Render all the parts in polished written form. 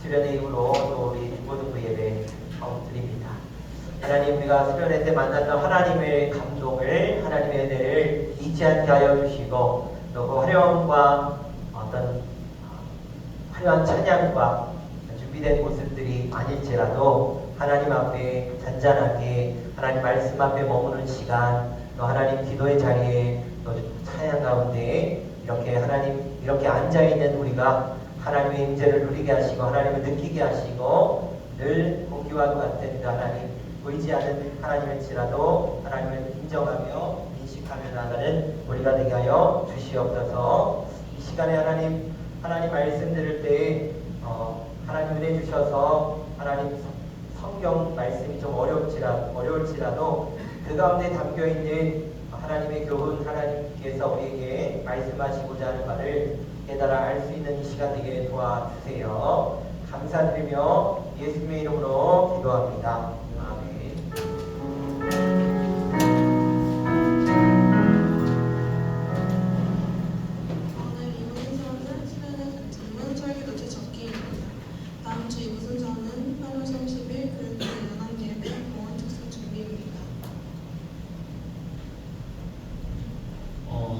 수련의 이후로 또 우리 중고등부 예배 드립니다. 하나님, 우리가 수련회 때 만났던 하나님의 감동을, 하나님의 은혜를 잊지 않게 하여 주시고, 또 그 화려함과 어떤 화려한 찬양과 준비된 모습들이 아닐지라도 하나님 앞에 잔잔하게 하나님 말씀 앞에 머무는 시간, 또 하나님 기도의 자리에 또 찬양 가운데 이렇게 하나님 이렇게 앉아 있는 우리가 하나님의 임재를 누리게 하시고 하나님을 느끼게 하시고 늘 공기와도 같은 그 하나님 보이지 않는 하나님일지라도 하나님을 인정하며 인식하며 나가는 우리가 되게 하여 주시옵소서. 이 시간에 하나님 말씀 들을 때 하나님 은혜 주셔서 하나님 성경 말씀이 좀 어려울지라도 그 가운데 담겨 있는 하나님의 교훈, 하나님께서 우리에게 말씀하시고자 하는 바를 깨달아 알 수 있는 이 시간 되게 도와주세요. 감사드리며 예수님의 이름으로 기도합니다.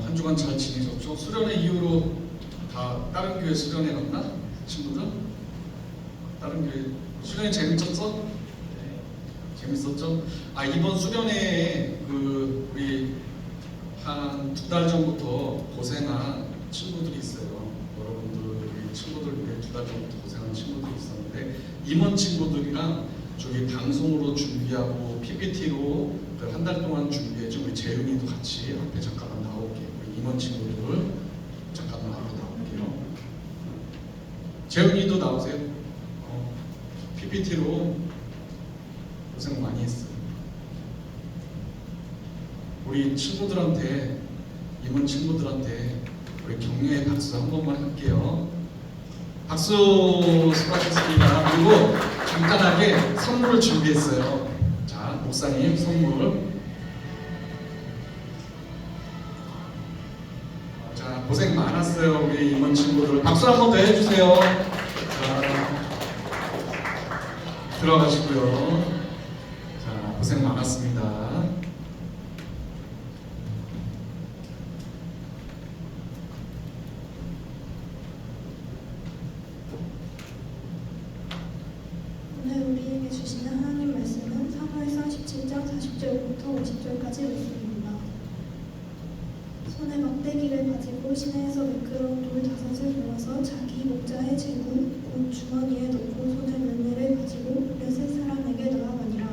한 주간 잘 지내셨죠? 수련회 이후로 다 다른 교회 수련회 갔나? 친구들? 다른 교회 수련회 재밌었어? 네. 재밌었죠? 이번 수련회에 우리 한 2달 전부터 고생한 친구들이 있어요. 여러분들 우리 친구들 위해 2달 전부터 고생한 친구들이 있었는데 임원 친구들이랑 저기 방송으로 준비하고 PPT로 한 달 동안 준비했죠. 우리 재윤이도 같이 앞에 잠깐만 나올게요. 우리 임원 친구들 잠깐만 앞에 나올게요. 재윤이도 나오세요. PPT로 고생 많이 했어요. 우리 친구들한테, 임원 친구들한테 우리 격려의 박수 한 번만 할게요. 박수 수고하셨습니다. 그리고 간단하게 선물을 준비했어요. 자, 목사님 선물. 자, 고생 많았어요. 우리 임원 친구들. 박수 한 번 더 해주세요. 자, 들어가시고요. 자, 고생 많았습니다. 오늘 우리에게 주시는 하나님 말씀은 사무엘상 17장 40절부터 50절까지 말씀입니다. 손에 막대기를 가지고 시내에서 미끄러운 돌 5을 모아서 자기 목자의 제구 곧 주머니에 넣고 손에 물매를 가지고 블레셋 사람에게 나아가니라.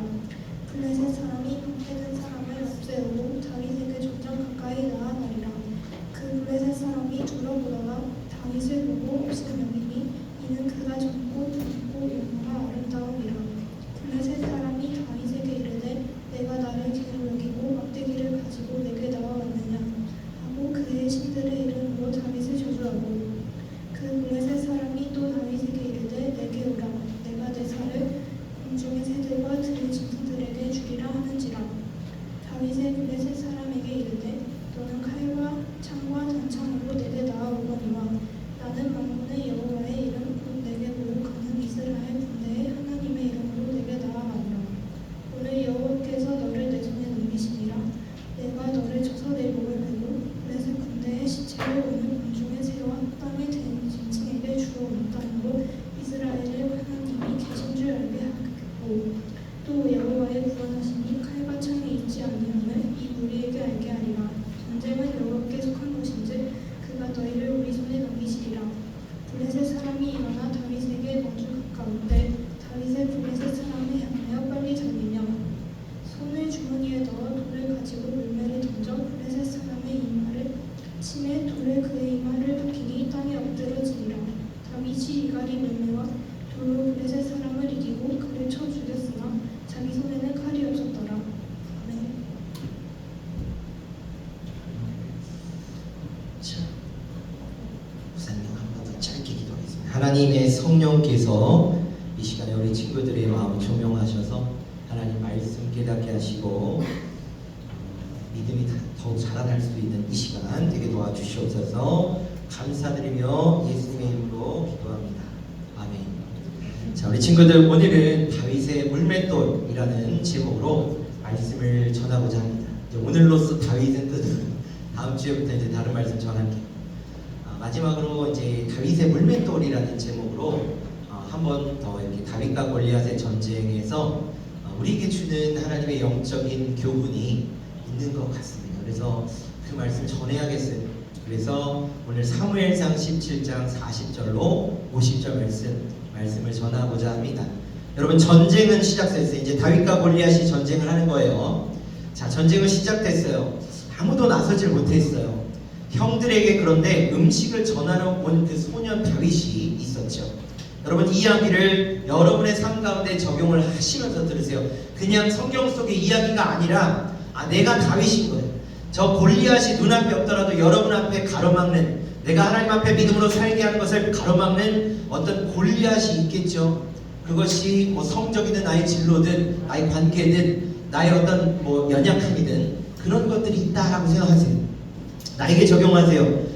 블레셋 사람이 방패든 사람을 없애오고 다윗에게 족장 가까이 나아가니라. 그 블레셋 사람이 둘러보다가 다윗을 보고 없음 여기니 이는 그가 젊고 굵고 용모가 아름다움이라. 블레셋 사람이 다윗에게 이르되 내가 나를 개로 여기고 막대기를 가지고 내게 나와왔느냐 하고 그의 신들의 이름으로 다윗을 저주하고 그 블레셋 사람이 또 다윗에게 이르되 내게 오라 내가 내 살을 공중의 새들과 들의 짐승들에게 주리라 하는지라. 다윗의 블레셋 사람에게 이르되 너는 칼과 창과 단창으로 내게 나아오거니와 나는 만군의 여호와의 이름 곧 내게 모욕하는 이스라엘 군대의 하나님의 이름으로 내게 나아가니라. 오늘 여호와께서 너를 내 손에 넘기시니라. 내가 너를 쳐서 내 목을 베고 블레셋 군대의 시체를 오늘 공중의 새와 땅의 짐승에게 주어 놓다므로 이스라엘의 하나님이 계신 줄 알게 하겠고 또 여호와의 구원하심이 칼과 창에 있지 아니함을 이 무리에게 알게 하리라. 전쟁은 여호와께 속한 것인지 그가 너희를 우리 손에 넘기시리라. 블레셋 사람이 일어나 다윗에게 먼저 가까운데 다윗의 블레셋 사람을 향하여 빨리 달리며 손을 주머니에 넣어 돌을 가지고 물매를 던져 블레셋 사람의 이마를 치매 돌을 그의 이마를 박히니 땅에 엎드러지니라. 다윗이 이갈이 물매와 돌로 블레셋 사람을 이기고 그를 쳐 죽였으나 자기 손에는 칼이 없었더라. 아멘. 자, 목사님 한 번 더 짧게 기도하겠습니다. 하나님의 성령께서 이 시간에 우리 친구들의 마음을 조명하셔서 하나님 말씀 깨닫게 하시고 믿음이 더욱 자라날 수 있는 이 시간 되게 도와주시옵소서. 감사드리며 예수님의 이름으로 기도합니다. 아멘. 자, 우리 친구들 오늘은 다윗의 물맷돌이라는 제목으로 말씀을 전하고자 합니다. 이제 오늘로써 다윗은 끝. 다음 주에부터 이제 다른 말씀 전할게요. 마지막으로 이제 다윗의 물맷돌이라는 제목으로 한 번 더 이렇게 다윗과 골리앗의 전쟁에서 우리에게 주는 하나님의 영적인 교훈이 있는 것 같습니다. 그래서 그 말씀 전해야겠어요. 그래서 오늘 사무엘상 17장 40절로 50절 말씀을 전하고자 합니다. 여러분, 전쟁은 시작됐어요. 이제 다윗과 골리앗이 전쟁을 하는 거예요. 자, 전쟁은 시작됐어요. 아무도 나서질 못했어요. 형들에게 그런데 음식을 전하러 온 그 소년 다윗이 있었죠. 여러분, 이 이야기를 여러분의 삶 가운데 적용을 하시면서 들으세요. 그냥 성경 속의 이야기가 아니라 내가 다윗인 거예요. 저 골리앗이 눈앞에 없더라도 여러분 앞에 가로막는, 내가 하나님 앞에 믿음으로 살게 하는 것을 가로막는 어떤 골리앗이 있겠죠. 그것이 뭐 성적이든 나의 진로든 나의 관계든 나의 어떤 뭐 연약함이든 그런 것들이 있다라고 생각하세요. 나에게 적용하세요.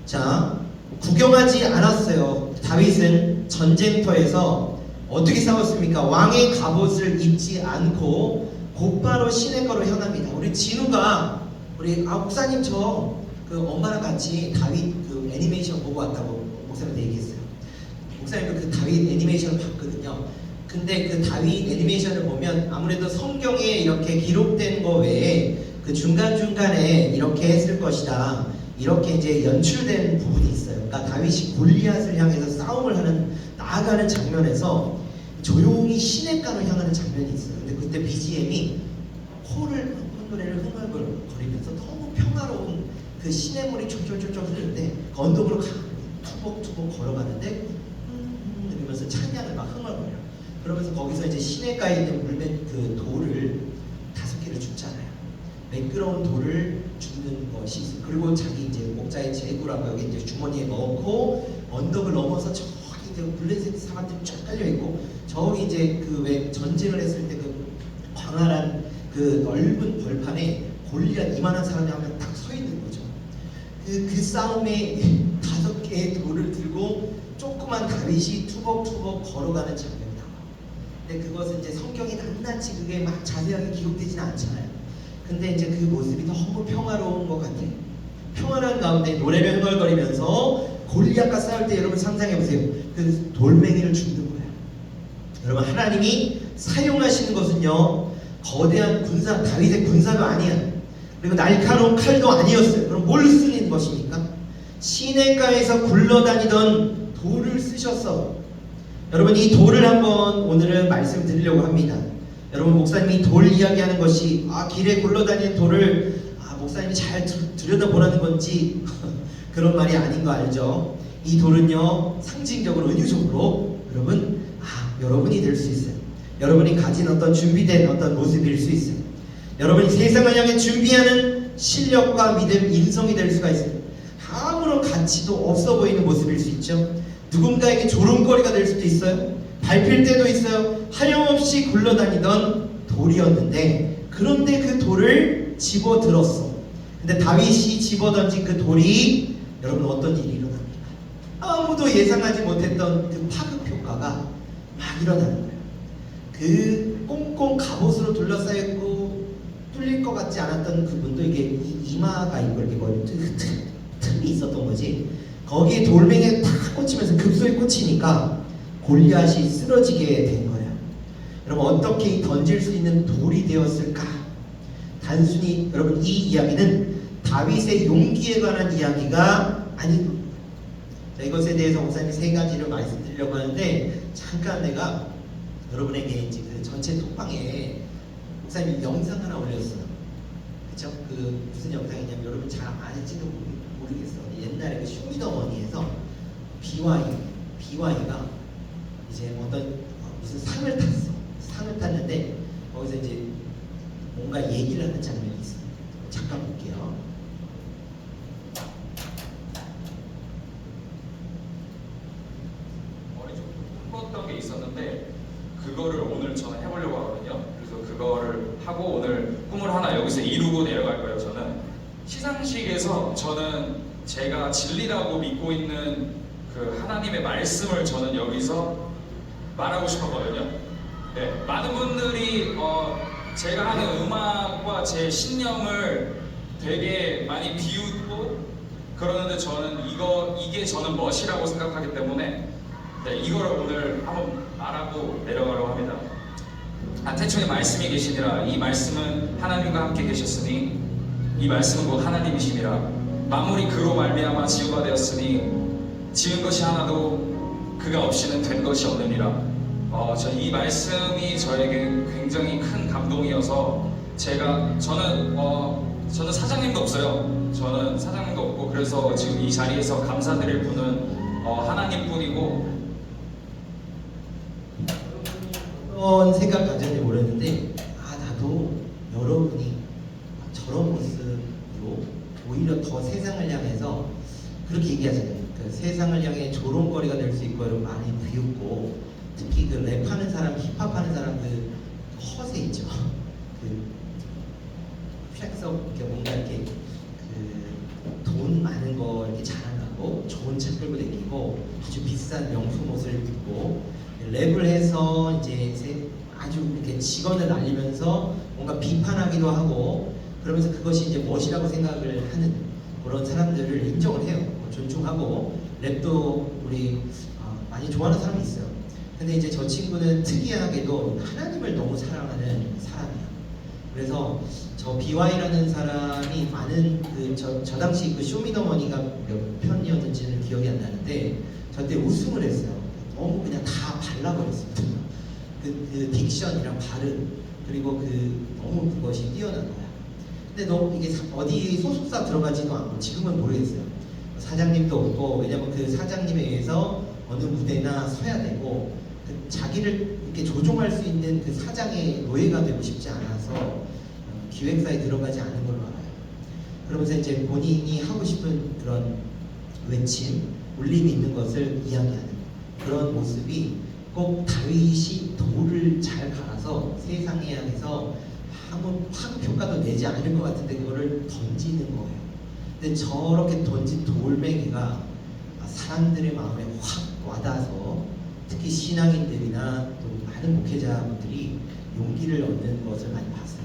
자, 구경하지 않았어요. 다윗은 전쟁터에서 어떻게 싸웠습니까? 왕의 갑옷을 입지 않고 곧바로 시내가로 향합니다. 우리 진우가 목사님 저 그 엄마랑 같이 다윗 그 애니메이션 보고 왔다고 목사님한테 얘기했어요. 목사님도 그 다윗 애니메이션을 봤거든요. 근데 그 다윗 애니메이션을 보면 아무래도 성경에 이렇게 기록된 거 외에 그 중간중간에 이렇게 했을 것이다, 이렇게 이제 연출된 부분이 있어요. 그러니까 다윗이 골리앗을 향해서 싸움을 하는, 나아가는 장면에서 조용히 시냇가로 향하는 장면이 있어요. 근데 그때 BGM이 노래를 흥얼거리면서 너무 평화로운 그 시냇물이 쫄쫄쫄쫄 흐르는데 그 언덕으로 투벅투벅 걸어가는데 이러면서 찬양을 막 흥얼거려요. 그러면서 거기서 이제 시냇가에 있는 그 돌을 5개를 줍잖아요. 매끄러운 돌을 줍는 것이 있어요. 그리고 자기 이제 목자의 제구라고 여기 이제 주머니에 넣고 언덕을 넘어서 저기 이제 블레셋 사람들이 쫙 깔려 있고, 저기 이제 그 왜 전쟁을 했을 때 그 광활한 그 넓은 벌판에 골리앗 이만한 사람이 한 명 딱 서 있는 거죠. 그 싸움에 5개의 돌을 들고 조그만 다윗이 투벅투벅 걸어가는 장면이 나와요. 근데 그것은 이제 성경이 낱낱이 그게 막 자세하게 기록되지는 않잖아요. 근데 이제 그 모습이 너무 평화로운 것 같아요. 평안한 가운데 노래를 흥얼거리면서 골리앗과 싸울 때 여러분 상상해보세요. 그 돌멩이를 줍는 거예요. 여러분, 하나님이 사용하시는 것은요, 거대한 군사, 다윗의 군사도 아니야. 그리고 날카로운 칼도 아니었어요. 그럼 뭘 쓰는 것입니까? 시냇가에서 굴러다니던 돌을 쓰셨어. 여러분, 이 돌을 한번 오늘은 말씀드리려고 합니다. 여러분, 목사님이 돌 이야기하는 것이 길에 굴러다니는 돌을 목사님이 잘 들여다보라는 건지 그런 말이 아닌 거 알죠? 이 돌은요, 상징적으로 은유적으로 여러분이 될 수 있어요. 여러분이 가진 어떤 준비된 어떤 모습일 수 있어요. 여러분이 세상을 향해 준비하는 실력과 믿음, 인성이 될 수가 있어요. 아무런 가치도 없어 보이는 모습일 수 있죠. 누군가에게 조롱거리가 될 수도 있어요. 밟힐 때도 있어요. 하염없이 굴러다니던 돌이었는데, 그런데 그 돌을 집어들었어. 근데 다윗이 집어던진 그 돌이 여러분 어떤 일이 일어납니까? 아무도 예상하지 못했던 그 파급 효과가 막 일어나는 거예요. 그 꽁꽁 갑옷으로 둘러싸였고 뚫릴 것 같지 않았던 그분도 이게 이마가 있고 이렇게 머리 틈이 있었던 거지. 거기에 돌멩이가 탁 꽂히면서 급소에 꽂히니까 골리앗이 쓰러지게 된 거예요. 여러분, 어떻게 던질 수 있는 돌이 되었을까? 단순히 여러분, 이 이야기는 다윗의 용기에 관한 이야기가 아니고, 이것에 대해서 목사님 3가지를 말씀드리려고 하는데, 잠깐 내가 여러분에게 이제 그 전체 톡방에 목사님 영상 하나 올렸어요. 그쵸? 그 무슨 영상이냐면, 여러분 잘 아실지도 모르겠어요. 옛날에 그 쇼미더머니에서 BY가 이제 어떤 무슨 상을 탔어. 상을 탔는데 거기서 이제 뭔가 얘기를 하는 장면이 있습니다. 잠깐 볼게요. 머리 좀 꿈꿨던 게 있었는데 그거를 오늘 저는 해보려고 하거든요. 그래서 그거를 하고 오늘 꿈을 하나 여기서 이루고 내려갈 거예요. 저는 시상식에서 저는 제가 진리라고 믿고 있는 그 하나님의 말씀을 저는 여기서 말하고 싶었거든요. 네, 많은 분들이 제가 하는 음악과 제 신념을 되게 많이 비웃고 그러는데 저는 이게 저는 멋이라고 생각하기 때문에 네, 이거를 오늘 한번 말하고 내려가려고 합니다. 태초에 말씀이 계시니라 이 말씀은 하나님과 함께 계셨으니 이 말씀은 곧 하나님이심이라 만물이 그로 말미암아 지우가 되었으니 지은 것이 하나도 그가 없이는 된 것이 없느니라. 이 말씀이 저에게 굉장히 큰 감동이어서 저는 사장님도 없어요. 저는 사장님도 없고 그래서 지금 이 자리에서 감사드릴 분은 하나님뿐이고. 어떤 생각 가졌는지 모르는데 나도 여러분이 저런 모습으로 오히려 더 세상을 향해서 그렇게 얘기하잖아요. 그 세상을 향해 조롱거리가 될 수 있고 여러분 많이 비웃고 특히 그 랩하는 사람, 힙합하는 사람들 허세 있죠. 그 플렉서 이렇게 뭔가 이렇게 돈 많은 거 이렇게 자랑하고 좋은 차 끌고 다니고 아주 비싼 명품 옷을 입고 랩을 해서 이제 아주 이렇게 직원을 날리면서 뭔가 비판하기도 하고 그러면서 그것이 이제 멋이라고 생각을 하는 그런 사람들을 인정을 해요. 존중하고 랩도 우리 많이 좋아하는 사람이 있어요. 근데 이제 저 친구는 특이하게도 하나님을 너무 사랑하는 사람이에요. 그래서 저 BY라는 사람이 많은 저 당시 그 쇼미더머니가 몇 편이었는지는 기억이 안 나는데 저때 우승을 했어요. 너무 그냥 다 발라버렸습니다. 그 딕션이랑 발음 그리고 너무 그것이 뛰어난 거야. 근데 너무 이게 어디 소속사 들어가지도 않고 지금은 모르겠어요. 사장님도 없고 왜냐면 그 사장님에 의해서 어느 무대나 서야 되고 자기를 이렇게 조종할 수 있는 그 사장의 노예가 되고 싶지 않아서 기획사에 들어가지 않은 걸로 알아요. 그러면서 이제 본인이 하고 싶은 그런 외침, 울림이 있는 것을 이야기하는 그런 모습이 꼭 다윗이 돌을 잘 갈아서 세상에 향해서 아무 파급 효과도 내지 않을 것 같은데 그거를 던지는 거예요. 근데 저렇게 던진 돌멩이가 사람들의 마음에 확 와닿아서 특히 신앙인들이나 또 많은 목회자분들이 용기를 얻는 것을 많이 봤어요.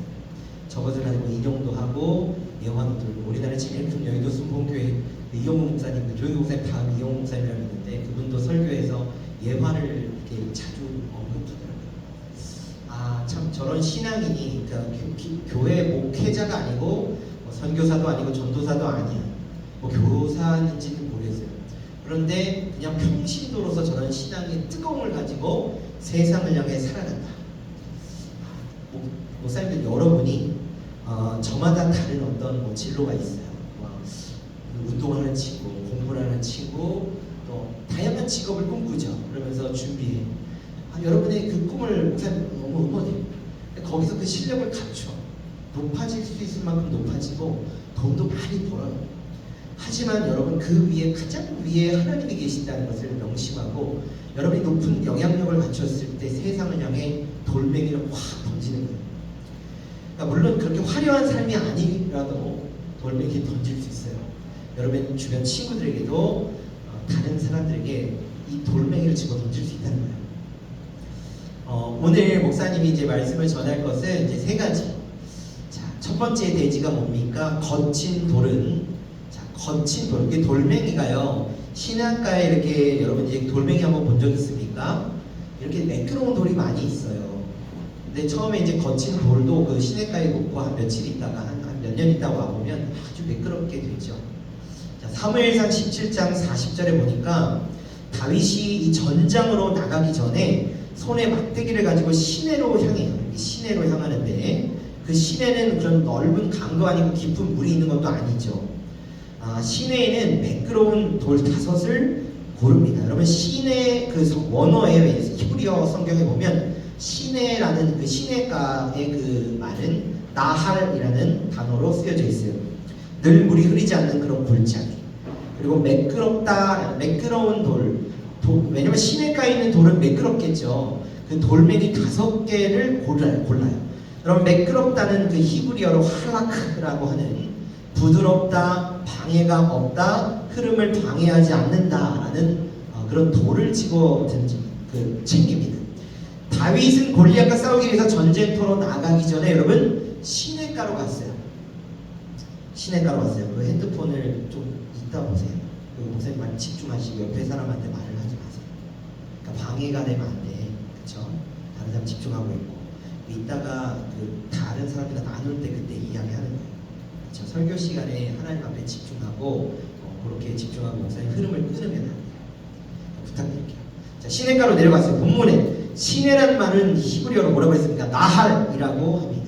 저것을 가지고 인용도 하고 예화도 들고 우리나라 제일 큰 여의도 순복음교회 이용호 목사님, 조용호 목사님 다음 이용호 목사님이라고 있는데 그분도 설교에서 예화를 이렇게 자주 언급하더라고요. 참 저런 신앙인이 그러니까 교회 목회자가 아니고 선교사도 아니고 전도사도 아니야. 교사인지는 모르겠어요. 그런데 그냥 평신도로서 저런 신앙의 뜨거움을 가지고 세상을 향해 살아간다. 목사님들 여러분이 저마다 다른 어떤 진로가 있어요. 운동하는 친구, 공부를 하는 친구, 또 다양한 직업을 꿈꾸죠. 그러면서 준비해. 여러분의 그 꿈을 목사님 너무 응원해요. 거기서 그 실력을 갖춰. 높아질 수 있을 만큼 높아지고 돈도 많이 벌어요. 하지만 여러분 그 위에 가장 위에 하나님이 계신다는 것을 명심하고 여러분이 높은 영향력을 갖췄을 때 세상을 향해 돌멩이를 확 던지는 거예요. 그러니까 물론 그렇게 화려한 삶이 아니라도 돌멩이 던질 수 있어요. 여러분 주변 친구들에게도 다른 사람들에게 이 돌멩이를 집어 던질 수 있다는 거예요. 오늘 목사님이 이제 말씀을 전할 것은 이제 세 가지. 자, 첫 번째 대지가 뭡니까? 거친 돌은 거친 돌. 이게 돌멩이가요. 신학가에 이렇게 여러분 이제 돌멩이 한번 본 적 있습니까? 이렇게 매끄러운 돌이 많이 있어요. 근데 처음에 이제 거친 돌도 그 시냇가에 놓고 한 며칠 있다가 한 몇 년 있다가 와보면 아주 매끄럽게 되죠. 자, 사무엘상 17장 40절에 보니까 다윗이 이 전장으로 나가기 전에 손에 막대기를 가지고 시내로 향해요. 시내로 향하는데 그 시내는 그런 넓은 강도 아니고 깊은 물이 있는 것도 아니죠. 시내에는 매끄러운 돌 5을 고릅니다. 여러분 시내 그 원어에 히브리어 성경에 보면 시내라는 그 시내가의 그 말은 나할이라는 단어로 쓰여져 있어요. 늘 물이 흐르지 않는 그런 골짜기. 그리고 매끄러운 돌. 왜냐면 시내가에 있는 돌은 매끄럽겠죠. 그 돌멩이 5개를 골라요. 여러분 매끄럽다는 그 히브리어로 할라크라고 하는 부드럽다, 방해가 없다, 흐름을 방해하지 않는다라는 그런 돌을 집어 챙깁니다. 다윗은 골리앗과 싸우기 위해서 전쟁터로 나가기 전에 여러분 시냇가로 갔어요. 시냇가로 갔어요. 그 핸드폰을 좀 이따 보세요. 그 목사님 말 집중하시고 옆에 사람한테 말을 하지 마세요. 그러니까 방해가 되면 안 돼. 그렇죠? 다른 사람 집중하고 있고 이따가 그 다른 사람이랑 나눌 때 그때 이야기하는 거예요. 그렇죠? 설교 시간에 하나님 앞에 집중하고 그렇게 집중하고 목사님 흐름을 끊으면 안 돼요. 부탁드릴게요. 자, 시냇가로 내려갔어요. 본문에 시내라는 말은 히브리어로 뭐라고 했습니까? 나할이라고 합니다.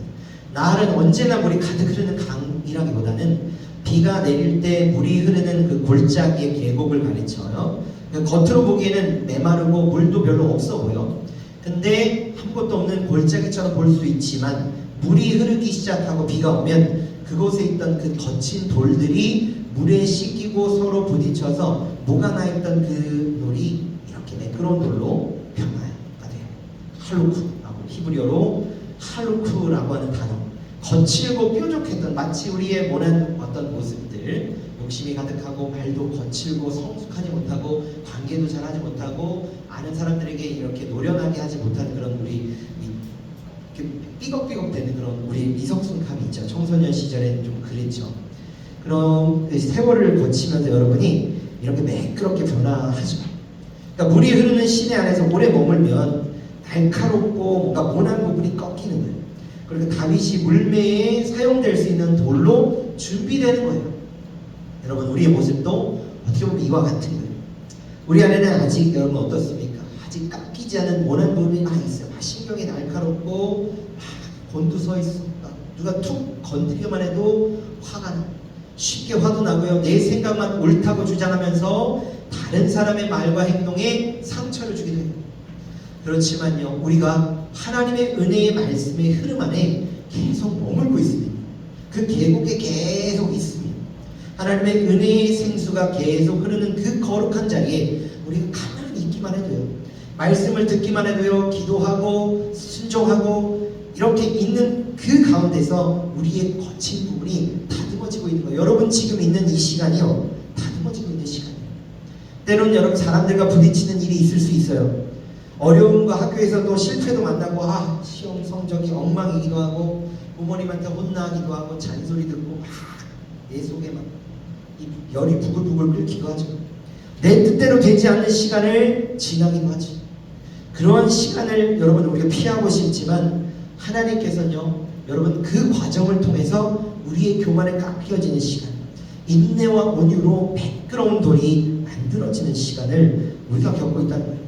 나할은 언제나 물이 가득 흐르는 강이라기보다는 비가 내릴 때 물이 흐르는 그 골짜기의 계곡을 가리쳐요. 겉으로 보기에는 메마르고 물도 별로 없어 보여. 근데 아무것도 없는 골짜기처럼 볼 수 있지만 물이 흐르기 시작하고 비가 오면 그곳에 있던 그 거친 돌들이 물에 씻기고 서로 부딪혀서 녹아나 있던 그 돌이 이렇게 매끄러운 돌로 변화가 돼요. 할루크라고 히브리어로 할루크라고 하는 단어. 거칠고 뾰족했던 마치 우리의 모난 어떤 모습들, 욕심이 가득하고 말도 거칠고 성숙하지 못하고 관계도 잘하지 못하고 아는 사람들에게 이렇게 노련하게 하지 못하는 그런 우리 삐걱삐걱 되는 그런 우리 미성숙함이 있죠. 청소년 시절엔 좀 그랬죠. 그럼 세월을 거치면서 여러분이 이렇게 매끄럽게 변화하죠. 그러니까 물이 흐르는 시내 안에서 오래 머물면 날카롭고 뭔가 모난 부분이 꺾이는 거예요. 그리고 다윗이 물매에 사용될 수 있는 돌로 준비되는 거예요. 여러분 우리의 모습도 어떻게 보면 이와 같은 거예요. 우리 안에는 아직 여러분 어떻습니까? 아직 깎이지 않은 모난 부분이 많이 있어요. 신경이 날카롭고 곤두서 있어. 누가 툭 건드리기만 해도 화가 나. 쉽게 화도 나고요. 내 생각만 옳다고 주장하면서 다른 사람의 말과 행동에 상처를 주기도 해요. 그렇지만요, 우리가 하나님의 은혜의 말씀의 흐름 안에 계속 머물고 있습니다. 그 계곡에 계속 있습니다. 하나님의 은혜의 생수가 계속 흐르는 그 거룩한 자리에 우리가 가만히 있기만 해도요, 말씀을 듣기만 해도요, 기도하고 순종하고 이렇게 있는 그 가운데서 우리의 거친 부분이 다듬어지고 있는 거예요. 여러분 지금 있는 이 시간이요, 다듬어지고 있는 시간이에요. 때로는 여러분 사람들과 부딪히는 일이 있을 수 있어요. 어려움과 학교에서도 실패도 만나고 시험 성적이 엉망이기도 하고 부모님한테 혼나기도 하고 잔소리 듣고 내 속에 막 이 열이 부글부글 끓기도 하죠. 내 뜻대로 되지 않는 시간을 지나기도 하죠. 그러한 시간을 여러분 우리가 피하고 싶지만 하나님께서는요, 여러분 그 과정을 통해서 우리의 교만에 깎여지는 시간, 인내와 온유로 매끄러운 돌이 만들어지는 시간을 우리가 겪고 있다는 거예요.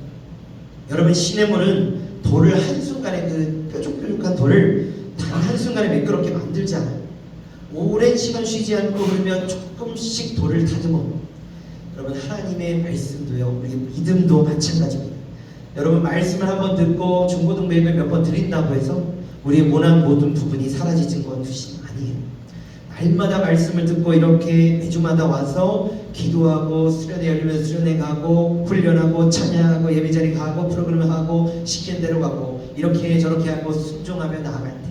여러분 시냇물은 돌을 한순간에 그 뾰족뾰족한 돌을 단 한순간에 매끄럽게 만들지 않아요. 오랜 시간 쉬지 않고 흐르면 조금씩 돌을 다듬어. 여러분 하나님의 말씀도요, 우리 믿음도 마찬가지입니다. 여러분 말씀을 한번 듣고 중고등 매입을 몇 번 드린다고 해서 우리의 모난 모든 부분이 사라지는 것이 아니에요. 날마다 말씀을 듣고 이렇게 매주마다 와서 기도하고 수련회 열리면 수련회 가고 훈련하고 찬양하고 예배자리 가고 프로그램 하고 시키는 대로 가고 이렇게 저렇게 하고 순종하며 나아갈 때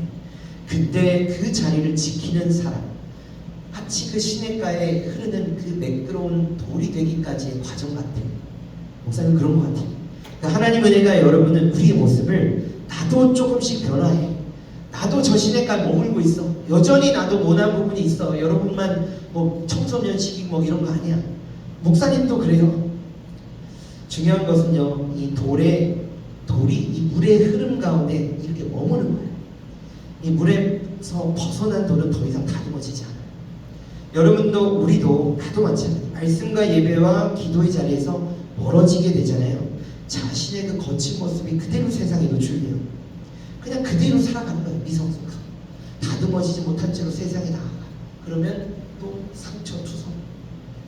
그때 그 자리를 지키는 사람, 마치 그 시냇가에 흐르는 그 매끄러운 돌이 되기까지의 과정 같아요. 목사님 그런 것 같아요. 그러니까 하나님 은혜가 여러분은 우리의 모습을 나도 조금씩 변화해. 나도 저 시냇가에 머물고 있어. 여전히 나도 모난 부분이 있어. 여러분만 뭐 청소년 시기 뭐 이런 거 아니야. 목사님도 그래요. 중요한 것은요, 이 돌이 이 물의 흐름 가운데 이렇게 머무는 거예요. 이 물에서 벗어난 돌은 더 이상 다듬어지지 않아요. 여러분도 우리도 나도 마찬가지예요. 말씀과 예배와 기도의 자리에서 멀어지게 되잖아요. 자신의 그 거친 모습이 그대로 세상에 노출돼요. 그냥 그대로 살아가는 거예요. 미성숙함. 다듬어지지 못한 채로 세상에 나아가. 그러면 또 상처투성.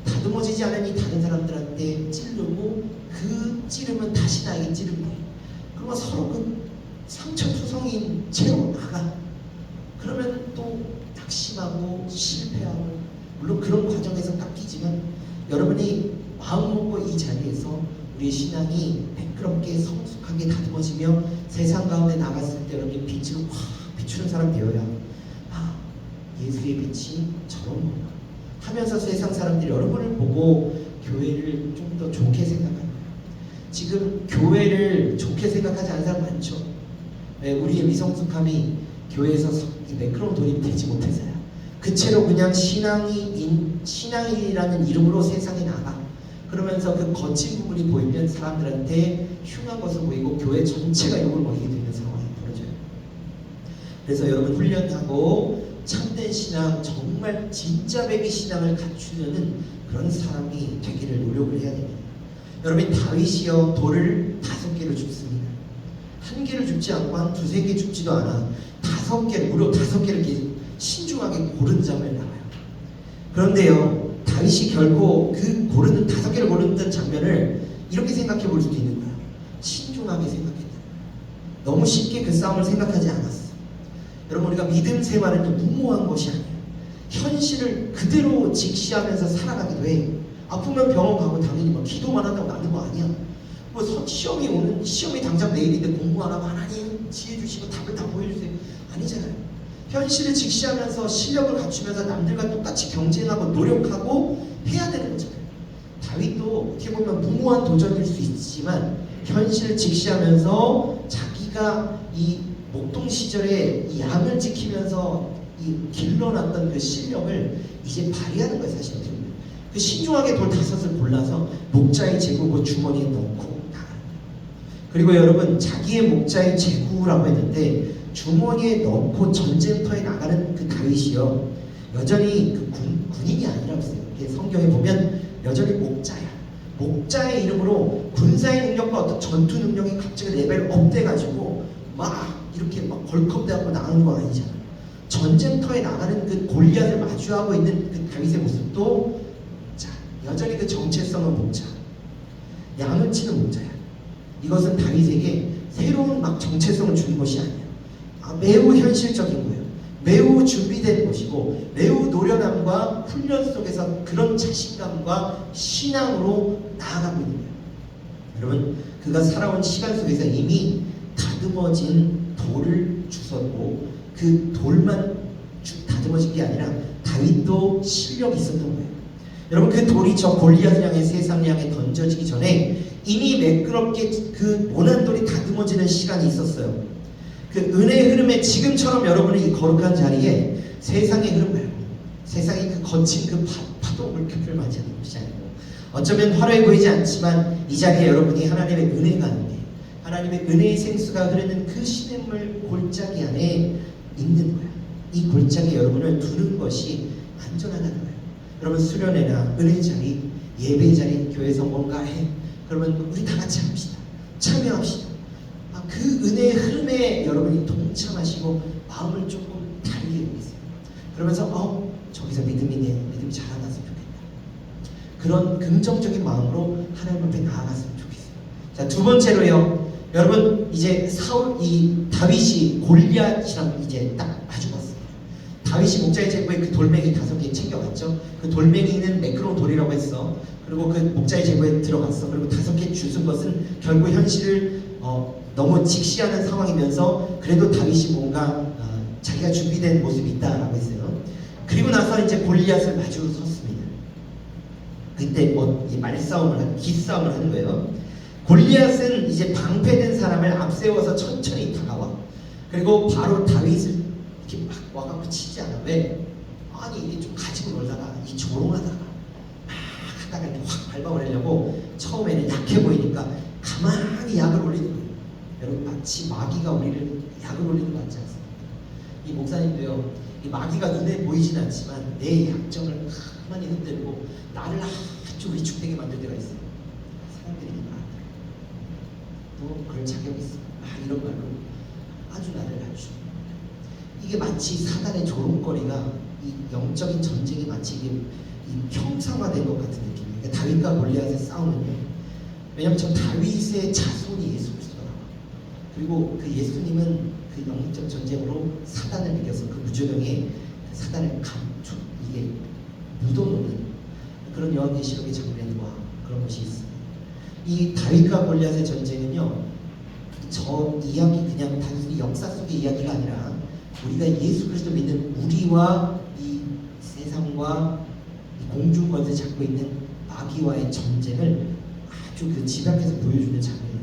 다듬어지지 않으니 다른 사람들한테 찌르고 그 찌르면 다시 나에게 찌르는 거예요. 그러면 서로 그 상처투성인 채로 나가. 그러면 또 낙심하고 실패하고, 물론 그런 과정에서 깎이지만 여러분이 마음 먹고 이 자리에서 우리의 신앙이 매끄럽게 성숙하게 다듬어지며 세상 가운데 나갔을 때 여러분이 빛으로 확 비추는 사람 되어야 예수의 빛이 저런 건가 하면서 세상 사람들이 여러분을 보고 교회를 좀 더 좋게 생각하는 거예요. 지금 교회를 좋게 생각하지 않는 사람 많죠. 네, 우리의 미성숙함이 교회에서 이 매끄러운 돌입이 되지 못해서요. 그 채로 그냥 신앙이라는 이름으로 세상에 나가. 그러면서 그 거친 부분이 보이면 사람들한테 흉한 것을 보이고 교회 전체가 욕을 먹이게 되는 상황이 벌어져요. 그래서 여러분 훈련하고 참된 신앙, 정말 진짜 배기 신앙을 갖추려는 그런 사람이 되기를 노력을 해야 됩니다. 여러분 다윗이요 돌을 5개를 줍습니다. 1개를 줍지 않고 한 2-3개 줍지도 않아 5개, 무려 5개를 이렇게 신중하게 고른 장면이 나와요. 그런데요 다윗이 결코 그 고르는 5개를 고르는 장면을 이렇게 생각해 볼 수도 있는 거야. 신중하게 생각했다. 너무 쉽게 그 싸움을 생각하지 않았어. 여러분 우리가 믿음 생활은 무모한 것이 아니에요. 현실을 그대로 직시하면서 살아가기도 해. 아프면 병원 가고 당연히 막 기도만 한다고 낫는 거 아니야. 뭐 시험이 당장 내일인데 공부 안 하고 하나님 지혜 주시고 답을 다 보여주세요. 아니잖아요. 현실을 직시하면서 실력을 갖추면서 남들과 똑같이 경쟁하고 노력하고 해야 되는 거잖아요. 다윗도 어떻게 보면 무모한 도전일 수 있지만 현실을 직시하면서 자기가 이 목동 시절에 이 양을 지키면서 이 길러놨던 그 실력을 이제 발휘하는 거예요. 사실은 그 신중하게 돌 5을 골라서 목자의 제구 주머니에 넣고 나가요. 그리고 여러분 자기의 목자의 제구라고 했는데 주머니에 넣고 전쟁터에 나가는 그 다윗이요 여전히 그 군인이 아니라고 했어요. 성경에 보면 여전히 목자야. 목자의 이름으로 군사의 능력과 어떤 전투 능력이 갑자기 레벨 업돼가지고 막 이렇게 막 벌컥대고 나가는 거 아니잖아. 전쟁터에 나가는 그 골리앗을 마주하고 있는 그 다윗의 모습도 자 여전히 그 정체성은 목자, 양을 치는 목자야. 이것은 다윗에게 새로운 막 정체성을 주는 것이 아니야. 매우 현실적인 거예요. 매우 준비된 것이고 매우 노련함과 훈련 속에서 그런 자신감과 신앙으로 나아가고 있는 거예요. 여러분 그가 살아온 시간 속에서 이미 다듬어진 돌을 주셨고 그 돌만 다듬어진 게 아니라 다윗도 실력이 있었던 거예요. 여러분 그 돌이 저 골리앗을 향해 세상을 향해 던져지기 전에 이미 매끄럽게 그 모난 돌이 다듬어지는 시간이 있었어요. 그 은혜의 흐름에 지금처럼 여러분의 이 거룩한 자리에 세상의 흐름 말고 세상의 그 거친 그 파도 물결을 맞이하는 것이 아니고 어쩌면 화려해 보이지 않지만 이 자리에 여러분이 하나님의 은혜가 있는데 하나님의 은혜의 생수가 흐르는 그 시냇물 골짜기 안에 있는 거야. 이 골짜기에 여러분을 두는 것이 안전하다는 거예요. 여러분 수련회나 은혜 자리, 예배 자리, 교회에서 뭔가 해. 그러면 우리 다 같이 합시다. 참여합시다. 그 은혜의 흐름에 여러분이 동참하시고 마음을 조금 다르게 보겠어요. 그러면서 저기서 믿음이 자라났으면 좋겠다. 그런 긍정적인 마음으로 하나님 앞에 나아갔으면 좋겠어요. 자, 두 번째로요. 여러분 이제 이 다윗이 골리앗이랑 이제 딱 마주봤어요. 다윗이 목자의 제구에 그 돌멩이 5개 챙겨갔죠. 그 돌멩이는 매끄러운 돌이라고 했어. 그리고 그 목자의 제구에 들어갔어. 그리고 5개 주순 것은 결국 현실을 너무 직시하는 상황이면서 그래도 다윗이 뭔가 자기가 준비된 모습이 있다라고 했어요. 그리고 나서 이제 골리앗을 마주 섰습니다. 그때 이 말싸움을 기싸움을 하는 거예요. 골리앗은 이제 방패된 사람을 앞세워서 천천히 다가와. 그리고 바로 다윗을 이렇게 막 와갖고 치지 않아. 왜? 아니 이게 좀 가지고 놀다가 이 조롱하다가 막 하다가 이렇게 확 밟아버리려고 처음에는 약해 보이니까 가만히 약을 올리는 거예요. 여러분 마치 마귀가 우리를 약을 올리는 것 같지 않습니까? 이 목사님도요. 이 마귀가 눈에 보이진 않지만 내 약점을 가만히 흔들고 나를 아주 위축되게 만들 때가 있어요. 사람들이 너 그럴 자격이 있어. 이런 말로 아주 나를 낮추고 이게 마치 사단의 조롱거리가 이 영적인 전쟁이 마치 이게 형상화된 것 같은 느낌이에요. 그러니까 다윗과 골리앗의 싸움은요. 왜냐하면 저 다윗의 자손이 예수 그리스도가 나와. 그리고 그 예수님은 그 영적 전쟁으로 사단을 이겨서 그 무저병에 그 사단을 이게 묻어놓는 그런 요한계시록의 장면과 그런 것이 있습니다. 이 다윗과 골리앗의 전쟁은요. 저 이야기 그냥 단순히 역사 속의 이야기가 아니라 우리가 예수 그리스도 믿는 우리와 이 세상과 이 공중권세 잡고 있는 마귀와의 전쟁을 아주 그 집약해서 보여주는 장면이에요.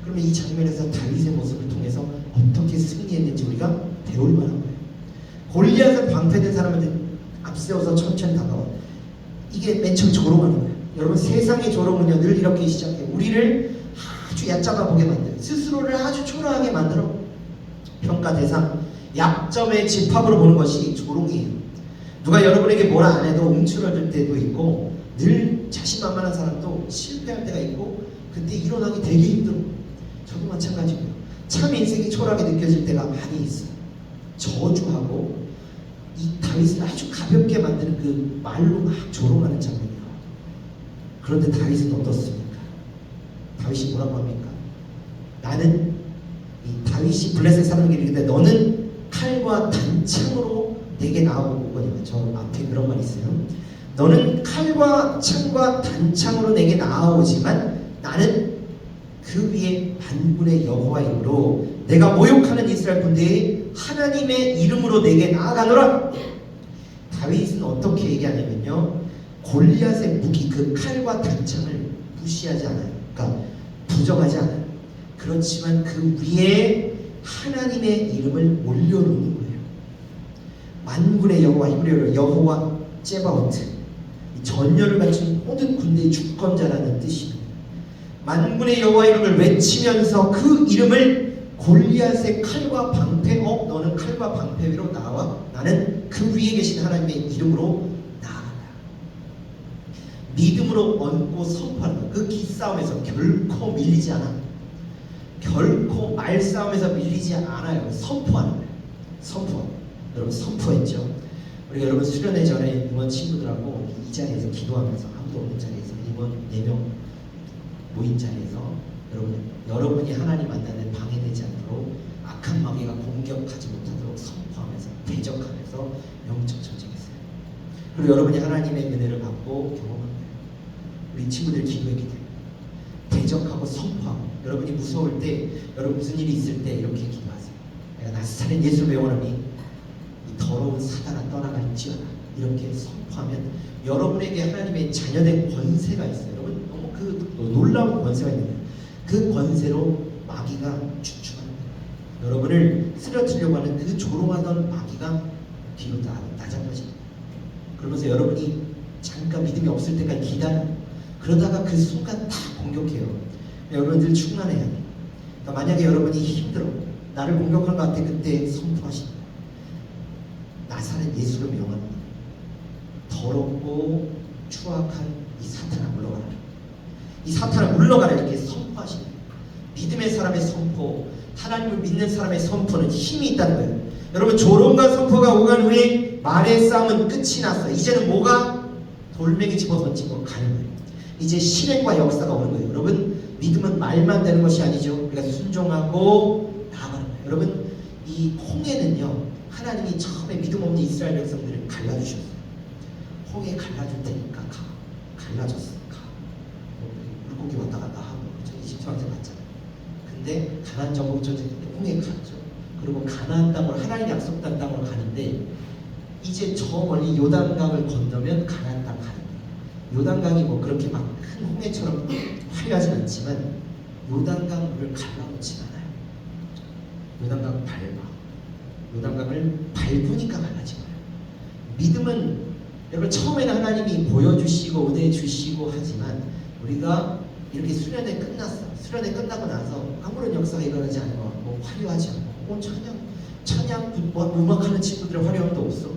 그러면 이 장면에서 다윗의 모습을 통해서 어떻게 승리했는지 우리가 배울 만한 거예요. 골리앗을 방패된 사람한테 앞세워서 천천히 다가와. 이게 맨 처음 조롱하는 거예요. 여러분 세상의 조롱은요 늘 이렇게 시작해요. 우리를 아주 얕잡아 보게 만들어. 스스로를 아주 초라하게 만들어. 평가 대상, 약점의 집합으로 보는 것이 조롱이에요. 누가 여러분에게 뭐라 안 해도 움츠러들 때도 있고 늘 자신만만한 사람도 실패할 때가 있고 그때 일어나기 되게 힘들어. 저도 마찬가지고요. 참 인생이 초라하게 느껴질 때가 많이 있어요. 저주하고 이 다윗을 아주 가볍게 만드는 그 말로 막 조롱하는 장면이에요. 그런데 다윗은 어떻습니까? 다윗이 뭐라고 합니까? 나는 이 다윗이 블레셋 사람에게 이르기를 너는 칼과 단창으로 내게 나아오거니와. 저 앞에 그런 말이 있어요. 너는 칼과 창과 단창으로 내게 나아오지만 나는 그 위에 만군의 여호와 이름으로 내가 모욕하는 이스라엘 군대의 하나님의 이름으로 내게 나아가노라. 다윗은 어떻게 얘기하냐면요, 골리앗의 무기 그 칼과 단창을 무시하지 않아요. 그러니까 부정하지 않아요. 그렇지만 그 위에 하나님의 이름을 올려놓는 거예요. 만군의 여호와, 이브리어로 여호와 제바오트, 전열을 갖춘 모든 군대의 주권자라는 뜻입니다. 만군의 여호와 이름을 외치면서 그 이름을 골리앗의 칼과 방패, 너는 칼과 방패 위로 나와 나는 그 위에 계신 하나님의 이름으로 나아간다. 믿음으로 얹고 선포하는 그 기싸움에서 결코 밀리지 않아. 결코 말싸움에서 밀리지 않아요. 선포하는 거예요. 선포. 여러분 선포했죠? 우리가 여러분 수련회 전에 임원 친구들하고 이 자리에서 기도하면서 아무도 없는 자리에서 임원 4명 모인 자리에서 여러분이 하나님 만나는 방해되지 않도록 악한 마귀가 공격하지 못하도록 선포하면서 대적하면서 영적 전쟁했어요. 그리고 여러분이 하나님의 은혜를 받고 경험한 거예요. 우리 친구들 기도했기 때문에 대적하고 선포하고, 여러분이 무서울 때, 여러분 무슨 일이 있을 때 이렇게 기도하세요. 내가 나사렛 예수 배우노니 이 더러운 사단아 떠나갈지어다. 이렇게 선포하면 여러분에게 하나님의 자녀된 권세가 있어요. 여러분 너무 그 놀라운 권세가 있는 거예요. 그 권세로 마귀가 주춤하는 거예요. 여러분을 쓰러뜨리려고 하는 그 조롱하던 마귀가 뒤로 나자빠집니다. 그러면서 여러분이 잠깐 믿음이 없을 때까지 기다려. 그러다가 그 순간 다 공격해요. 여러분들 충만해야 돼요. 그러니까 만약에 여러분이 힘들어, 나를 공격한 것 같아, 그때 선포하십니다. 나사렛 예수를 명합니다. 더럽고 추악한 이 사탄아 물러가라. 이 사탄아 물러가라. 이렇게 선포하십니다. 믿음의 사람의 선포, 하나님을 믿는 사람의 선포는 힘이 있다는 거예요. 여러분 조롱과 선포가 오간 후에 말의 싸움은 끝이 났어요. 이제는 뭐가 돌멩이 집어던지고 가는 거예요. 이제 실행과 역사가 오는 거예요. 여러분 믿음은 말만 되는 것이 아니죠. 우리가 순종하고 나아가는 거예요. 여러분 이 홍해는요, 하나님이 처음에 믿음 없는 이스라엘 백성들을 갈라주셨어요. 홍해 갈라줄 테니까 가. 갈라졌어. 가. 물고기 왔다 갔다 하고 이집트한테 갔잖아요. 근데 가나안 정복 전쟁 때 홍해 갔죠. 그리고 가나안 땅으로, 하나님 약속한 땅으로 가는데 이제 저 멀리 요단강을 건너면 가나안 땅 가는 거예요. 요단강이 뭐 그렇게 막 큰 홍해처럼 화려하진 않지만 요단강 물을 갈라놓진 않아요. 요단강 밟아. 요단강을 밟으니까 갈라진 거예요. 믿음은 여러분 처음에는 하나님이 보여주시고 은혜 주시고 하지만 우리가 이렇게 수련회 끝났어. 수련회 끝나고 나서 아무런 역사가 일어나지 않고 뭐 화려하지 않고 찬양 음악하는 친구들의 화려함도 없어.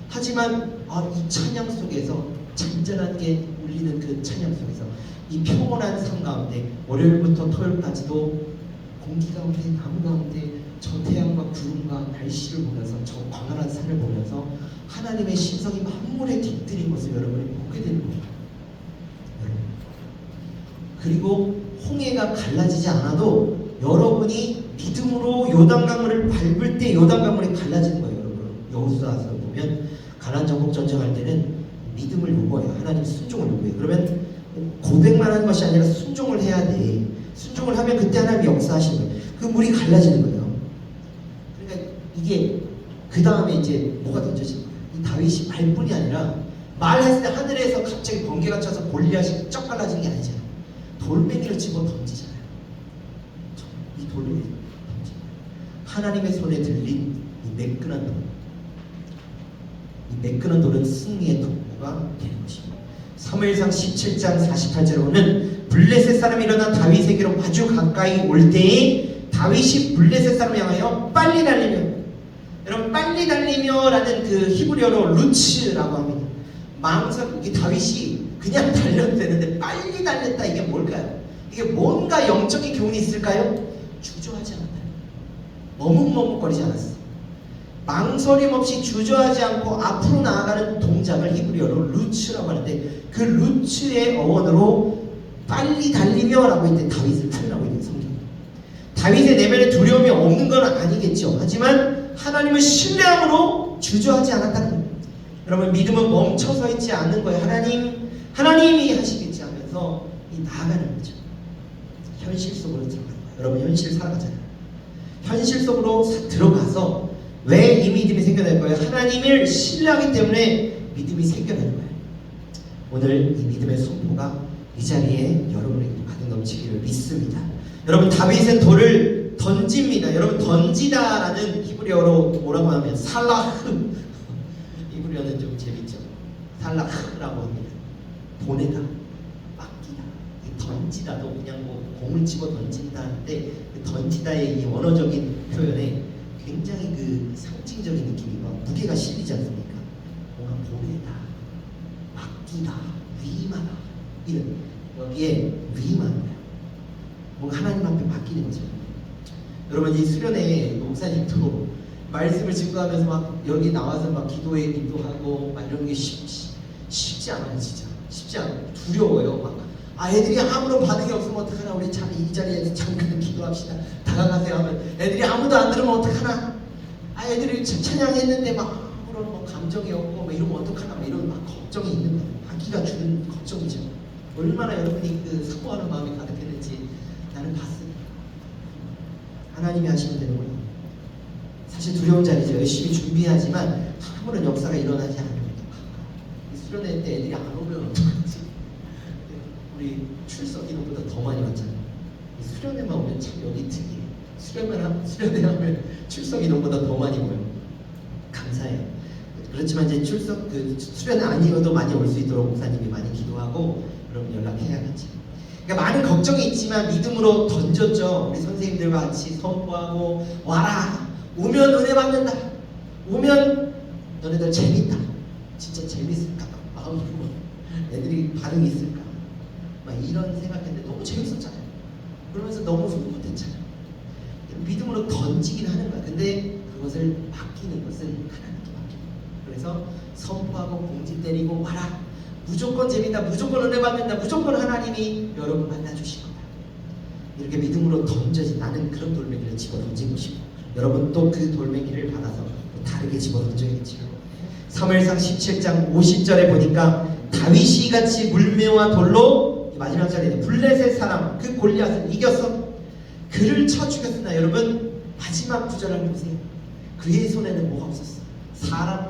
하지만 이 찬양 속에서 잔잔하게 울리는 그 찬양 속에서 이 평온한 삶 가운데 월요일부터 토요일까지도 공기 가운데, 나무 가운데 저 태양과 구름과 날씨를 보면서 저 광활한 산을 보면서 하나님의 신성이 만물에 깃들인 것을 여러분이 보게 되는 거예요. 그리고 홍해가 갈라지지 않아도 여러분이 믿음으로 요단강물을 밟을 때 요단강물이 갈라지는 거예요. 여러분 여호수아서 보면 가나안 정복 전쟁할 때는 믿음을 요구해요. 하나님 순종을 요구해요. 그러면 고백만 하는 것이 아니라 순종을 해야 돼. 순종을 하면 그때 하나님이 역사하시는 거예요. 그 물이 갈라지는 거예요. 그러니까 이게 그 다음에 이제 뭐가 던져지는 거예요. 이 다윗이 말뿐이 아니라 말했을 때 하늘에서 갑자기 번개가 쳐서 골리앗이 쩍 갈라지는 게 아니잖아요. 돌멩이를 집어 던지잖아요. 이 돌멩이를 던지잖아요. 하나님의 손에 들린 이 매끈한 돌, 이 매끈한 돌은 승리의 도구가 되는 것입니다. 사무엘상 17장 48절에 보면 블레셋 사람이 일어나 다윗에게로 아주 가까이 올 때에 다윗이 블레셋 사람을 향하여 빨리 달리며, 여러분 빨리 달리며라는 그 히브리어로 루츠라고 합니다. 이게 다윗이 그냥 달려도 되는데 빨리 달렸다. 이게 뭘까요? 이게 뭔가 영적인 교훈이 있을까요? 주저하지 않았다. 머뭇머뭇거리지 않았어. 망설임 없이 주저하지 않고 앞으로 나아가는 동작을 히브리어로 루츠라고 하는데, 그 루츠의 어원으로 빨리 달리며라고 했는데 다윗을 표현하고 있는 성경. 다윗의 내면에 두려움이 없는 건 아니겠죠. 하지만 하나님을 신뢰함으로 주저하지 않았다는 거예요. 여러분, 믿음은 멈춰서 있지 않는 거예요. 하나님이 하시겠지 하면서 나아가는 거죠. 현실 속으로 들어가는 거예요. 여러분, 현실 살아가잖아요. 현실 속으로 들어가서 왜 이 믿음이 생겨날 거예요? 하나님을 신뢰하기 때문에 믿음이 생겨나는 거예요. 오늘 이 믿음의 선포가 이 자리에 여러분에게 가득 넘치기를 믿습니다. 여러분, 다윗은 돌을 던집니다. 여러분, 던지다라는 히브리어로 뭐라고 하면 살라흐. 히브리어는 좀 재밌죠. 살라흐라고 합니다. 보내다, 맡기다. 이 던지다도 그냥 뭐 공을 집어 던진다 하는데, 그 던지다의 이 언어적인 표현에 굉장히 그 상징적인 느낌이 막 무게가 실리지 않습니까? 뭔가 보내다, 맡기다, 위임하다, 이런 여기에 위임하는 거예요. 뭔가 하나님 앞에 맡기는 거죠. 여러분, 이 수련회 목사님도 말씀을 증거하면서 막 여기 나와서 막 기도에 기도하고 막 이런 게 쉽지 않아요. 진짜 쉽지 않아요. 두려워요. 막 애들이 아무런 반응이 없으면 어떡하나, 우리 참 이 자리에서 잠깐 기도합시다, 다가가세요 하면 애들이 아무도 안 들으면 어떡하나, 애들이 찬양했는데 막 아무런 뭐 감정이 없고 뭐 이러면 어떡하나, 뭐 이런 막 걱정이 있는 거예요. 아기가 주는 걱정이죠. 얼마나 여러분이 그 사모하는 마음이 가득했는지 나는 봤습니다. 하나님이 하시면 되는 거예요. 사실 두려운 자리죠. 열심히 준비하지만 아무런 역사가 일어나지 않으면 어떡할까. 이 수련회 때 애들이 안 오면 어떡하지. 우리 출석 인원보다 더 많이 왔잖아요. 수련회만 오면 참 여기 특이해. 수련회 하면 출석 인원보다 더 많이 모여요. 감사해요. 그렇지만 이제 수련회 아니어도 많이 올 수 있도록 목사님이 많이 기도하고 여러분 연락해야겠지. 그러니까 많은 걱정이 있지만 믿음으로 던졌죠. 우리 선생님들과 같이 선포하고, 와라, 오면 은혜 받는다, 오면 너네들 재밌다, 진짜 재밌을까, 마음으로 애들이 반응이 있을까, 막 이런 생각했는데 너무 재밌었잖아요. 그러면서 너무 흐뭇했잖아요. 믿음으로 던지긴 하는 거야. 근데 그것을 맡기는 것은 하나님께 맡기는 거야. 그래서 선포하고 공지 때리고, 와라, 무조건 재밌다, 무조건 은혜 받는다, 무조건 하나님이 여러분 만나주실 거야. 이렇게 믿음으로 던져진, 나는 그런 돌멩이를 집어 던진 것이고, 여러분 또 그 돌멩이를 받아서 또 다르게 집어 던져야겠죠. 사무엘상 17장 50절에 보니까 다윗이 같이 물매와 돌로, 마지막 절에 블레셋 사람 그 골리앗을 이겼어. 그를 쳐 죽였으나, 여러분 마지막 구절을 보세요. 그의 손에는 뭐가 없었어.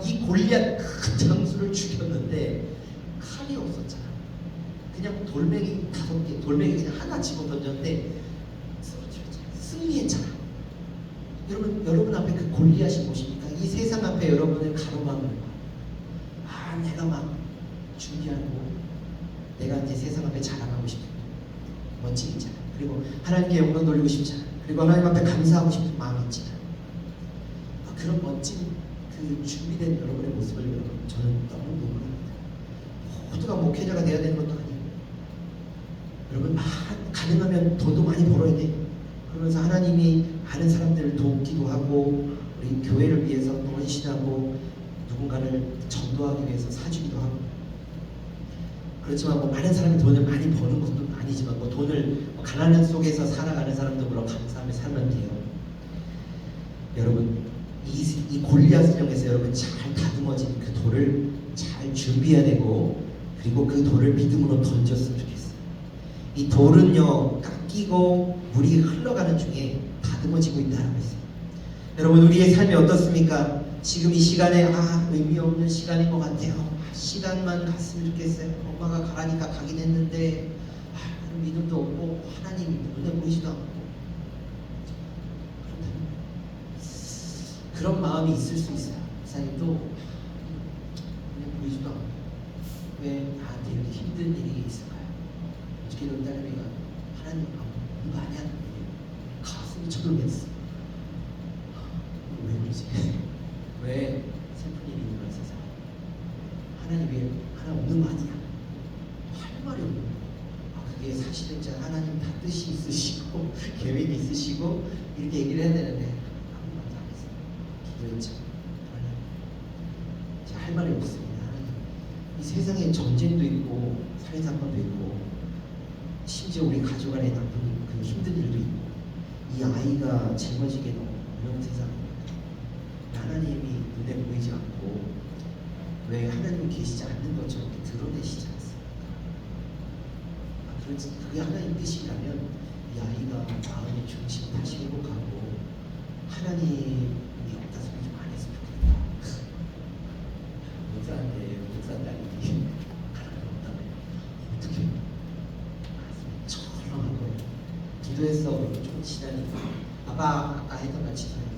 이 골리앗 큰 장수를 죽였는데 칼이 없었잖아. 그냥 돌멩이 5개, 돌멩이 그냥 하나 집어 던졌는데 승리했잖아. 여러분 앞에 그 골리앗이 무엇입니까? 이 세상 앞에 여러분을 가로막는 거. 내가 막 준비하고 내가 이제 세상 앞에 자랑하고 싶은 멋지게 있잖아. 그리고 하나님께 영광 돌리고 싶잖아. 그리고 하나님 앞에 감사하고 싶은 마음이 있잖아. 그런 멋진 그 준비된 여러분의 모습을 저는 너무 궁금합니다. 모두가 목회자가 돼야 되는 것도 아니고, 여러분 가능하면 돈도 많이 벌어야 돼. 그러면서 하나님이 많은 사람들을 돕기도 하고, 우리 교회를 위해서 또 헌신하고, 누군가를 전도하기 위해서 사주기도 하고. 그렇지만 뭐 많은 사람이 돈을 많이 버는 것도 아니지만, 뭐 돈을 가난한 속에서 살아가는 사람도 물론 감사하며 살면 돼요. 여러분, 이 골리앗을 향해서 여러분 잘 다듬어진 그 돌을 잘 준비해야 되고, 그리고 그 돌을 믿음으로 던졌으면 좋겠어요. 이 돌은요, 깎이고 물이 흘러가는 중에 다듬어지고 있다라고 했어요. 여러분, 우리의 삶이 어떻습니까? 지금 이 시간에 의미 없는 시간인 것 같아요. 시간만 갔으면 좋겠어요. 엄마가 가라니까 가긴 했는데 다른 믿음도 없고 하나님이 눈에 보이지도 않고 그런 마음이 있을 수 있어요. 목사님도 눈에 보이지도 않고 왜 나한테 이렇게 힘든 일이 있을까요? 어떻게 우리 딸내미가 하나님 그런 거 아니야? 가슴이 철렁했어. 왜 그러지? 왜 슬픈 일이 일어난 세상? 하나님 왜 하나 없는 거 아니야? 할 말이 없는 거야. 그게 사실은 진짜 하나님 다 뜻이 있으시고 계획이 있으시고 이렇게 얘기를 해야 되는데 아무 말도 안 했어요. 기도했죠. 하나님, 제가 할 말이 없습니다. 하나님, 이 세상에 전쟁도 있고 살인사건도 있고 심지어 우리 가족 안에 나쁜 그 힘든 일도 있고 이 아이가 짊어지게 너무 어려운 세상입니다. 하나님이 눈에 보이지 않고 왜 하나님이 계시지 않는 것처럼 이렇게 드러내시지 않습니까? 그게 하나님 뜻이라면 이 아이가 마음의 중심 다시 회복하고 하나님이 없다 소리 좀 안 했으면 좋겠다. 목사한테 목사 딸이 하나님 없다며 어떻게 철렁한 거예요. 기도했어. 좀 지나니까 아빠 아까 했던 말 지나니까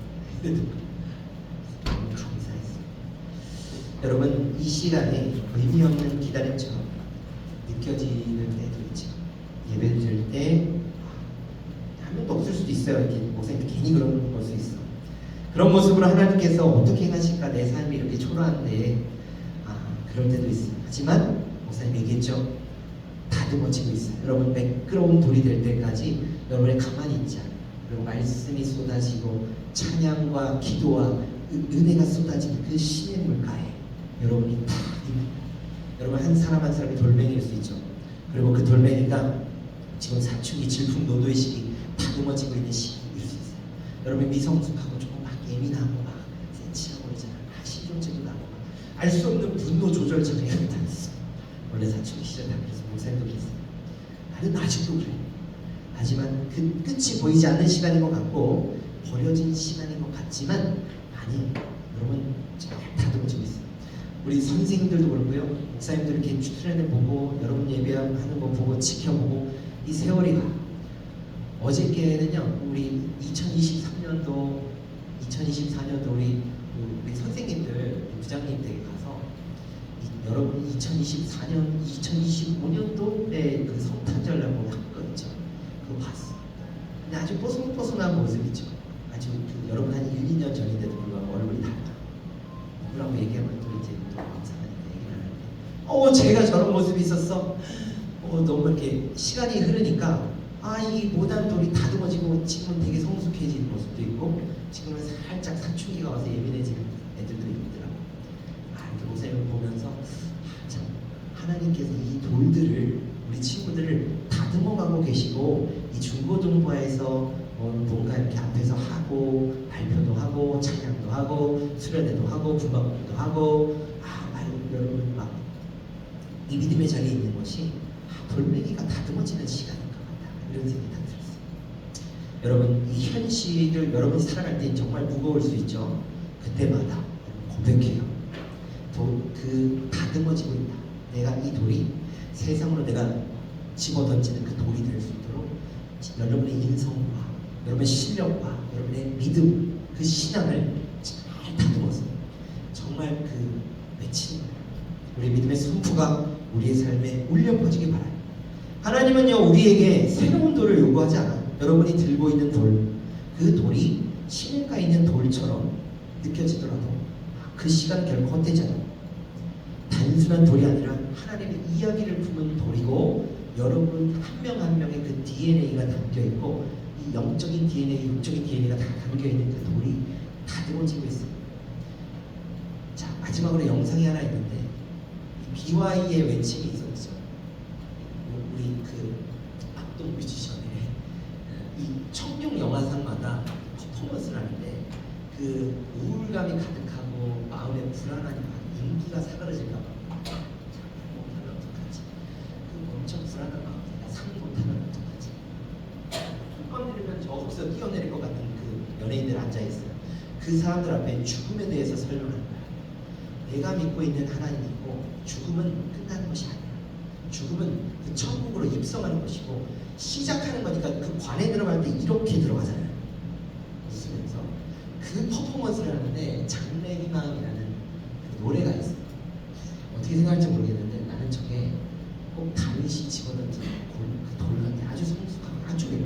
너무 감사했어요. 여러분 이 시간에 의미 없는 기다림처럼 느껴지는 때도 있죠. 예배 드릴 때 한 명도 없을 수도 있어요. 이렇게 목사님도 괜히 그런 걸 수 있어. 그런 모습으로 하나님께서 어떻게 하실까 내 삶이 이렇게 초라한데 그럴 때도 있어요. 하지만 목사님 얘기했죠. 다듬어지고 있어요. 여러분 매끄러운 돌이 될 때까지 여러분의 가만히 있지 않아요. 그리고 말씀이 쏟아지고 찬양과 기도와 은혜가 쏟아지는 그 신의 물가에 여러분이 다 여러분 한 사람 한 사람이 돌멩이일 수 있죠. 그리고 그 돌멩이가 지금 사춘기 질풍노도의 시기 다듬어지고 있는 시기일 수 있어요. 여러분 미성숙하고 조금 막 예민하고 막 센치하고 그러잖아요. 신경질도 나고 알 수 없는 분노 조절 장애가 다 있어. 원래 사춘기 시절에 그래서 목사님도 그랬어요. 나는 아직도 그래. 하지만 그 끝이 보이지 않는 시간인 것 같고 버려진 시간인 것 같지만 아니 여러분 잘 다듬어지고 있어요. 우리 선생님들도 그렇고요. 목사님들 이렇게 출연을 보고 여러분 예배하는 거 보고 지켜보고 이 세월이가 어저께는요. 우리 2023년도 2024년도 우리 선생님들 부장님 댁에 가서 여러분 2024년 2025년도에 그 성탄절이라고 했거든요. 그거 봤어. 근데 아주 뽀송뽀송한 모습이죠. 아주 여러분 한 1, 2년 전인데도 불구하고 얼굴이 달라. 누구라고 얘기하면 또 이제 또 감사하니까 얘기를 하는데 제가 저런 모습이 있었어. 너무 이렇게 시간이 흐르니까 이 모난 돌이 다듬어지고 지금은 되게 성숙해진 모습도 있고 지금은 살짝 사춘기가 와서 예민해지는 애들도 있더라고. 이렇게 목사님을 보면서 참 하나님께서 이 돌들을 우리 친구들을 다듬어가고 계시고 이 중고등부에서 뭔가 이렇게 앞에서 하고 발표도 하고 찬양도 하고 수련회도 하고 군방도 하고 여러분 막 이 믿음의 자리에 있는 것이 돌멩이가 다듬어지는 시간인 것 같다. 이런 생각이 딱 들었어요. 여러분 이 현실을 여러분이 살아갈 때 정말 무거울 수 있죠. 그때마다 고백해요. 그 다듬어지고 있다. 내가 이 돌이 세상으로 내가 집어던지는 그 돌이 될 수 있도록 여러분의 인성과 여러분의 실력과 여러분의 믿음 그 신앙을 잘 다듬어서 정말 그 외치는 거예요. 우리 믿음의 선포가 우리의 삶에 울려 퍼지기 바라요. 하나님은요 우리에게 새로운 돌을 요구하지 않아요. 여러분이 들고 있는 돌, 그 돌이 시냇가에 있는 돌처럼 느껴지더라도 그 시간 결코 헛되지 않아요. 단순한 돌이 아니라 하나님의 이야기를 품은 돌이고 여러분 한 명 한 명의 그 DNA가 담겨있고 이 영적인 DNA, 육적인 DNA가 다 담겨있는 그 돌이 다듬어지고 있어요. 자, 마지막으로 영상이 하나 있는데 BY의 외침이 있었죠. 우리 그 악동 뮤지션의 이 청룡 영화상마다 퍼포먼스를 하는데 그 우울감이 가득하고 마음에 불안하니 인기가 사그러질까 봐 못하면 어떡하지? 그 엄청 불안한 마음 상 못하면 어떡하지? 손 들으면 저기서 뛰어내릴 것 같은 그 연예인들 앉아있어요. 그 사람들 앞에 죽음에 대해서 설명하는 거야. 내가 믿고 있는 하나님이 있고 죽음은 끝나는 것이 아니야. 죽음은 그 천국으로 입성하는 것이고 시작하는 거니까 그 관에 들어갈 때 이렇게 들어가잖아요. 웃으면서 그 퍼포먼스를 하는데 장래희망이라는 그 노래가 있어요. 어떻게 생각할지 모르겠는데 나는 저게 꼭 다윗이 집어던진 그 돌 같아. 아주 성숙하고 아주